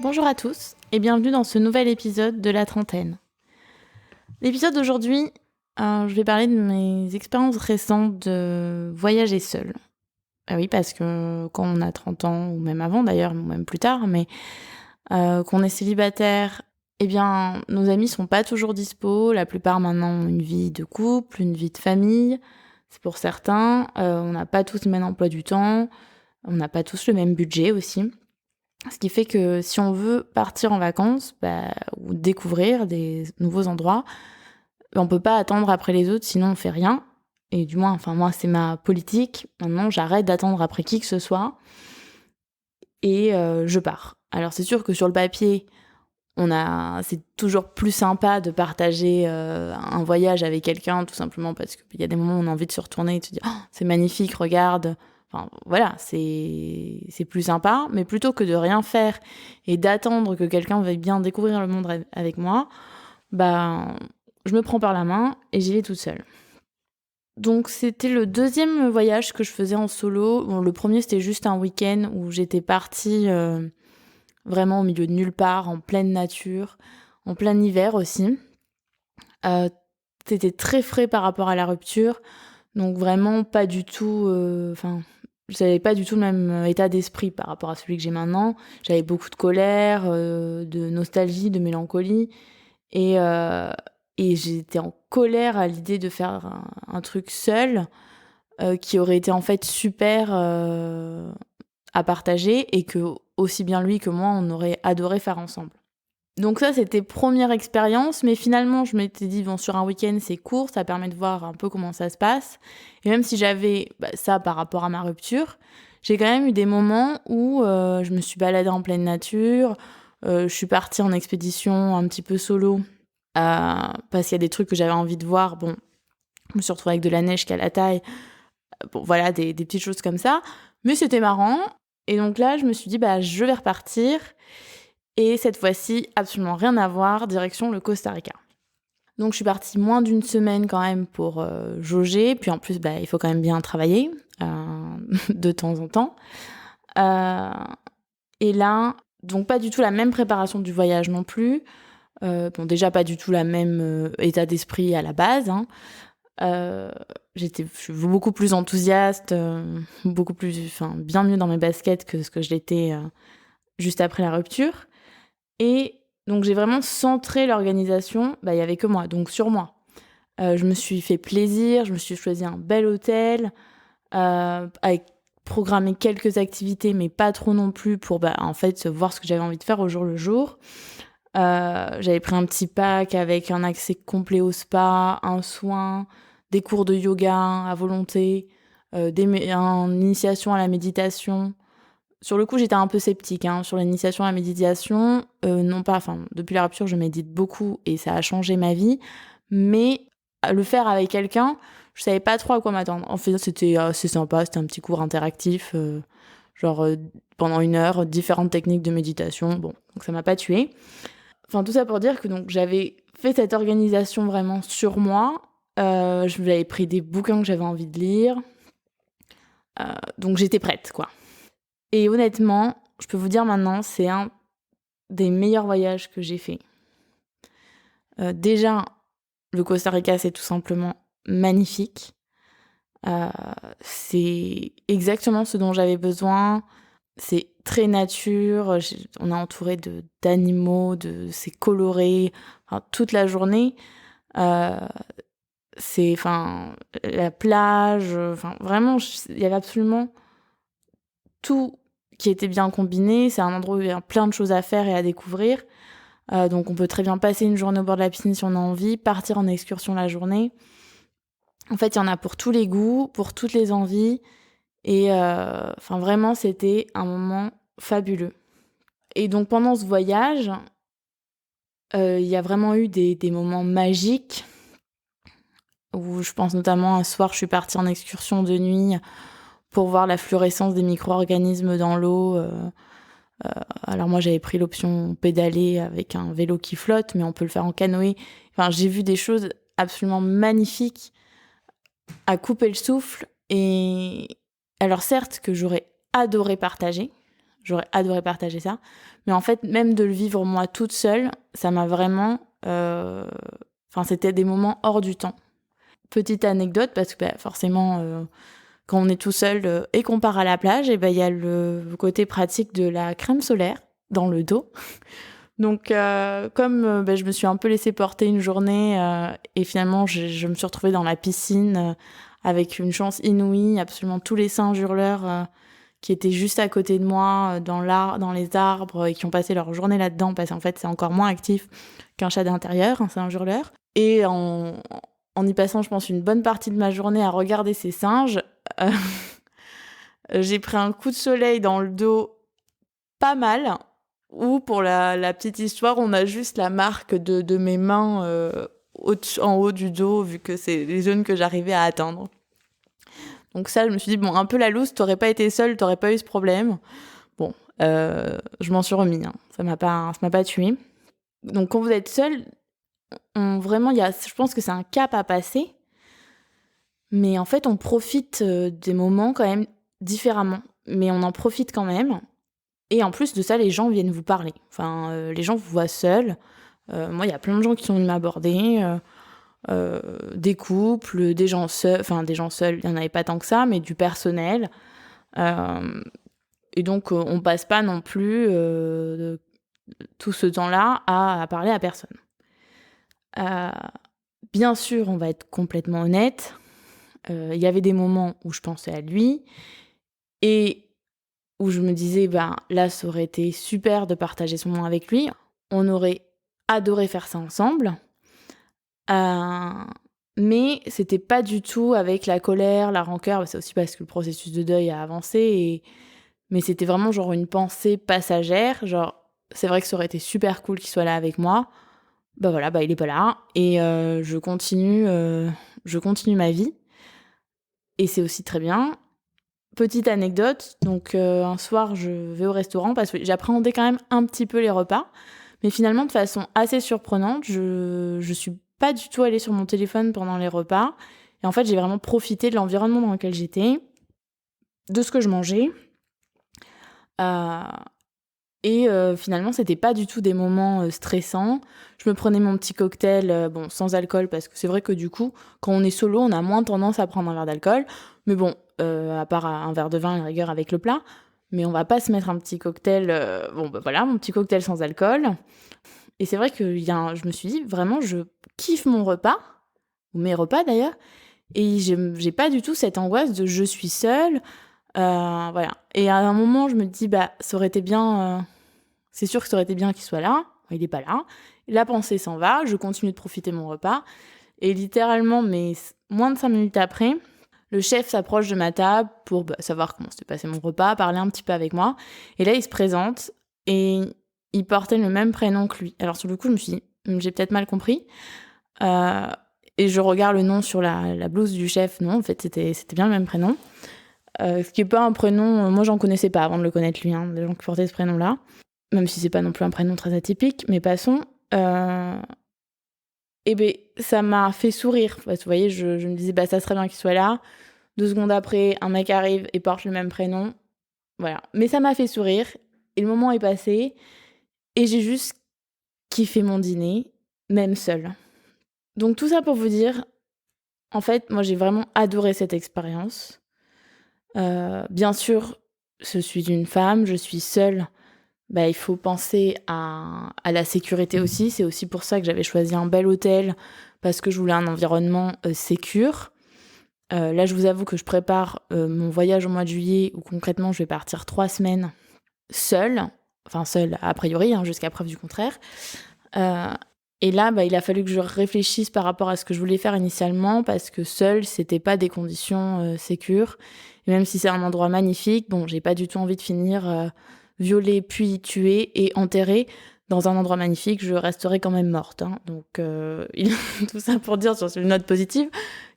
Bonjour à tous et bienvenue dans ce nouvel épisode de La Trentaine. L'épisode d'aujourd'hui, je vais parler de mes expériences récentes de voyager seule. Ah oui, parce que quand on a 30 ans, ou même avant d'ailleurs, ou même plus tard, mais qu'on est célibataire, eh bien, nos amis sont pas toujours dispo. La plupart maintenant ont une vie de couple, une vie de famille. C'est pour certains. On n'a pas tous le même emploi du temps. On n'a pas tous le même budget aussi. Ce qui fait que si on veut partir en vacances ou découvrir des nouveaux endroits, on peut pas attendre après les autres, sinon on fait rien. Et du moins, moi, c'est ma politique. Maintenant, j'arrête d'attendre après qui que ce soit et je pars. Alors, c'est sûr que sur le papier, c'est toujours plus sympa de partager un voyage avec quelqu'un, tout simplement parce qu'il y a des moments où on a envie de se retourner et de se dire oh, c'est magnifique, regarde. Enfin, voilà, c'est plus sympa. Mais plutôt que de rien faire et d'attendre que quelqu'un veuille bien découvrir le monde avec moi, je me prends par la main et j'y vais toute seule. Donc c'était le deuxième voyage que je faisais en solo. Bon, le premier, c'était juste un week-end où j'étais partie vraiment au milieu de nulle part, en pleine nature, en plein hiver aussi. C'était très frais par rapport à la rupture, donc vraiment pas du tout... j'avais pas du tout le même état d'esprit par rapport à celui que j'ai maintenant. J'avais beaucoup de colère, de nostalgie, de mélancolie, et j'étais en colère à l'idée de faire un truc seul, qui aurait été en fait super à partager, et que aussi bien lui que moi, on aurait adoré faire ensemble. Donc ça, c'était première expérience, mais finalement, je m'étais dit, bon, sur un week-end, c'est court, ça permet de voir un peu comment ça se passe. Et même si j'avais ça par rapport à ma rupture, j'ai quand même eu des moments où je me suis baladée en pleine nature, je suis partie en expédition un petit peu solo, parce qu'il y a des trucs que j'avais envie de voir. Bon, je me suis retrouvée avec de la neige qu'à la taille. Bon, voilà, des petites choses comme ça. Mais c'était marrant. Et donc là, je me suis dit, je vais repartir. Et cette fois-ci, absolument rien à voir, direction le Costa Rica. Donc je suis partie moins d'une semaine quand même pour jauger. Puis en plus, il faut quand même bien travailler de temps en temps. Et là, donc pas du tout la même préparation du voyage non plus. Déjà pas du tout la même état d'esprit à la base. Je suis beaucoup plus enthousiaste, bien mieux dans mes baskets que ce que je l'étais juste après la rupture. Et donc j'ai vraiment centré l'organisation, il y avait que moi, donc sur moi. Je me suis fait plaisir, je me suis choisi un bel hôtel, avec programmé quelques activités, mais pas trop non plus pour en fait voir ce que j'avais envie de faire au jour le jour. J'avais pris un petit pack avec un accès complet au spa, un soin, des cours de yoga à volonté, une initiation à la méditation. Sur le coup, j'étais un peu sceptique sur l'initiation à la méditation. Depuis la rupture, je médite beaucoup et ça a changé ma vie. Mais le faire avec quelqu'un, je savais pas trop à quoi m'attendre. En fait, c'était assez sympa. C'était un petit cours interactif, pendant 1 heure, différentes techniques de méditation. Bon, donc ça m'a pas tuée. Tout ça pour dire que donc j'avais fait cette organisation vraiment sur moi. Je m'avais pris des bouquins que j'avais envie de lire. Donc j'étais prête, quoi. Et honnêtement, je peux vous dire maintenant, c'est un des meilleurs voyages que j'ai fait. Déjà, le Costa Rica, c'est tout simplement magnifique. C'est exactement ce dont j'avais besoin. C'est très nature. On est entouré d'animaux, c'est coloré. Toute la journée, la plage. Vraiment, il y avait absolument tout qui était bien combiné. C'est un endroit où il y a plein de choses à faire et à découvrir. Donc on peut très bien passer une journée au bord de la piscine si on a envie, partir en excursion la journée. En fait, il y en a pour tous les goûts, pour toutes les envies. Et vraiment, c'était un moment fabuleux. Et donc pendant ce voyage, il y a vraiment eu des moments magiques, où je pense notamment un soir, je suis partie en excursion de nuit pour voir la fluorescence des micro-organismes dans l'eau. Alors moi, j'avais pris l'option pédaler avec un vélo qui flotte, mais on peut le faire en canoë. J'ai vu des choses absolument magnifiques à couper le souffle. Et alors certes que j'aurais adoré partager. J'aurais adoré partager ça. Mais en fait, même de le vivre moi toute seule, ça m'a vraiment... c'était des moments hors du temps. Petite anecdote, parce que forcément, quand on est tout seul et qu'on part à la plage, et y a le côté pratique de la crème solaire dans le dos. Donc, comme je me suis un peu laissée porter une journée et finalement, je me suis retrouvée dans la piscine avec une chance inouïe, absolument tous les singes hurleurs qui étaient juste à côté de moi, dans les arbres, et qui ont passé leur journée là-dedans, parce qu'en fait, c'est encore moins actif qu'un chat d'intérieur, un singe hurleur. Et en y passant, je pense, une bonne partie de ma journée à regarder ces singes, j'ai pris un coup de soleil dans le dos pas mal, où pour la petite histoire, on a juste la marque de mes mains en haut du dos, vu que c'est les zones que j'arrivais à atteindre. Donc ça, je me suis dit, bon, un peu la loose, t'aurais pas été seule, t'aurais pas eu ce problème. Bon, je m'en suis remis, hein. Ça m'a pas tuée. Donc quand vous êtes seule, vraiment, je pense que c'est un cap à passer. Mais en fait, on profite des moments quand même différemment. Mais on en profite quand même. Et en plus de ça, les gens viennent vous parler. Enfin, les gens vous voient seul. Moi, il y a plein de gens qui sont venus m'aborder. Des couples, des gens seuls, il n'y en avait pas tant que ça, mais du personnel. Et donc, on passe pas non plus tout ce temps-là à parler à personne. Bien sûr, on va être complètement honnête. Il y avait des moments où je pensais à lui et où je me disais, là, ça aurait été super de partager ce moment avec lui. On aurait adoré faire ça ensemble. Mais c'était pas du tout avec la colère, la rancœur. C'est aussi parce que le processus de deuil a avancé. Mais c'était vraiment genre une pensée passagère. Genre, c'est vrai que ça aurait été super cool qu'il soit là avec moi. Il est pas là. Et je continue ma vie. Et c'est aussi très bien. Petite anecdote, donc un soir, je vais au restaurant parce que j'appréhendais quand même un petit peu les repas. Mais finalement, de façon assez surprenante, je suis pas du tout allée sur mon téléphone pendant les repas. Et en fait, j'ai vraiment profité de l'environnement dans lequel j'étais, de ce que je mangeais. Finalement, c'était pas du tout des moments stressants. Je me prenais mon petit cocktail, sans alcool, parce que c'est vrai que du coup, quand on est solo, on a moins tendance à prendre un verre d'alcool. Mais bon, à part un verre de vin, à la rigueur, avec le plat. Mais on va pas se mettre un petit cocktail... mon petit cocktail sans alcool. Et c'est vrai que je me suis dit, vraiment, je kiffe mon repas, ou mes repas d'ailleurs, et j'ai pas du tout cette angoisse de je suis seule. Voilà. Et à un moment, je me dis, ça aurait été bien... c'est sûr que ça aurait été bien qu'il soit là. Il est pas là. La pensée s'en va, je continue de profiter de mon repas. Et littéralement, mais moins de 5 minutes après, le chef s'approche de ma table pour savoir comment s'était passé mon repas, parler un petit peu avec moi. Et là, il se présente et il portait le même prénom que lui. Alors sur le coup, je me suis dit, j'ai peut-être mal compris. Et je regarde le nom sur la blouse du chef. Non, en fait, c'était bien le même prénom. Ce qui n'est pas un prénom... moi, j'en connaissais pas avant de le connaître, lui, des gens qui portaient ce prénom-là. Même si c'est pas non plus un prénom très atypique. Mais passons. Ça m'a fait sourire. Parce que, vous voyez, je me disais, ça serait bien qu'il soit là. 2 secondes après, un mec arrive et porte le même prénom. Voilà. Mais ça m'a fait sourire. Et le moment est passé. Et j'ai juste kiffé mon dîner, même seule. Donc tout ça pour vous dire, en fait, moi j'ai vraiment adoré cette expérience. Bien sûr, je suis une femme, je suis seule. Il faut penser à la sécurité aussi. C'est aussi pour ça que j'avais choisi un bel hôtel, parce que je voulais un environnement sécure. Là, je vous avoue que je prépare mon voyage au mois de juillet, où concrètement, je vais partir 3 semaines seule. Enfin, seule a priori, jusqu'à preuve du contraire. Et là, il a fallu que je réfléchisse par rapport à ce que je voulais faire initialement, parce que seule, c'était pas des conditions sécures. Et même si c'est un endroit magnifique, j'ai pas du tout envie de finir violée, puis tuée et enterrée dans un endroit magnifique. Je resterai quand même morte. Donc, tout ça pour dire, sur une note positive,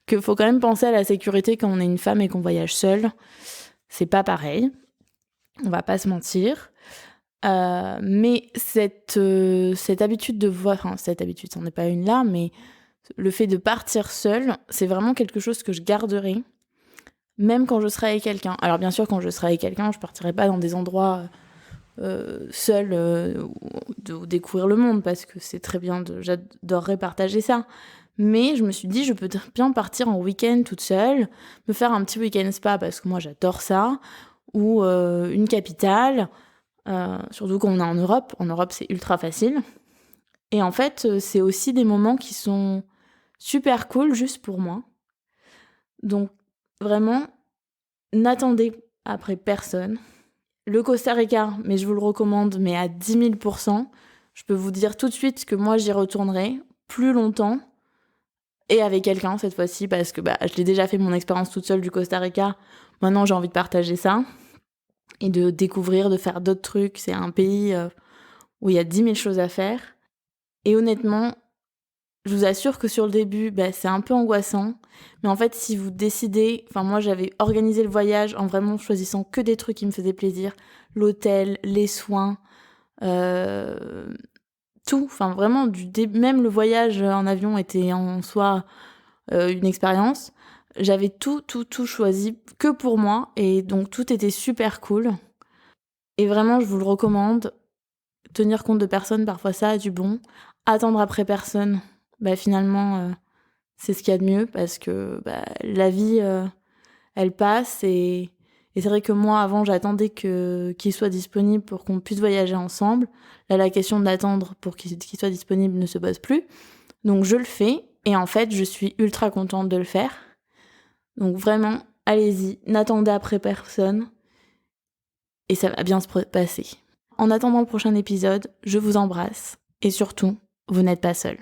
qu'il faut quand même penser à la sécurité quand on est une femme et qu'on voyage seule. C'est pas pareil. On va pas se mentir. Mais cette habitude de voir... Enfin, cette habitude, c'en est pas une là, mais le fait de partir seule, c'est vraiment quelque chose que je garderai, même quand je serai avec quelqu'un. Alors bien sûr, quand je serai avec quelqu'un, je partirai pas dans des endroits seule de découvrir le monde, parce que c'est très bien, j'adorerais partager ça. Mais je me suis dit, je peux bien partir en week-end toute seule, me faire un petit week-end spa, parce que moi j'adore ça, ou une capitale, surtout quand on est en Europe. En Europe, c'est ultra facile. Et en fait, c'est aussi des moments qui sont super cool juste pour moi. Donc vraiment, n'attendez après personne. Le Costa Rica, mais je vous le recommande, mais à 10 000%. Je peux vous dire tout de suite que moi, j'y retournerai plus longtemps et avec quelqu'un cette fois-ci, parce que je l'ai déjà fait mon expérience toute seule du Costa Rica. Maintenant, j'ai envie de partager ça et de découvrir, de faire d'autres trucs. C'est un pays où il y a 10 000 choses à faire. Et honnêtement, je vous assure que sur le début, c'est un peu angoissant. Mais en fait, si vous décidez... Enfin, moi, j'avais organisé le voyage en vraiment choisissant que des trucs qui me faisaient plaisir. L'hôtel, les soins, tout. Enfin, vraiment, même le voyage en avion était en soi une expérience. J'avais tout choisi que pour moi. Et donc, tout était super cool. Et vraiment, je vous le recommande. Tenir compte de personne, parfois ça a du bon. Attendre après personne, finalement, c'est ce qu'il y a de mieux, parce que la vie, elle passe. Et c'est vrai que moi, avant, j'attendais qu'il soit disponible pour qu'on puisse voyager ensemble. Là, la question d'attendre pour qu'il soit disponible ne se pose plus. Donc, je le fais. Et en fait, je suis ultra contente de le faire. Donc, vraiment, allez-y, n'attendez après personne. Et ça va bien se passer. En attendant le prochain épisode, je vous embrasse. Et surtout, vous n'êtes pas seul.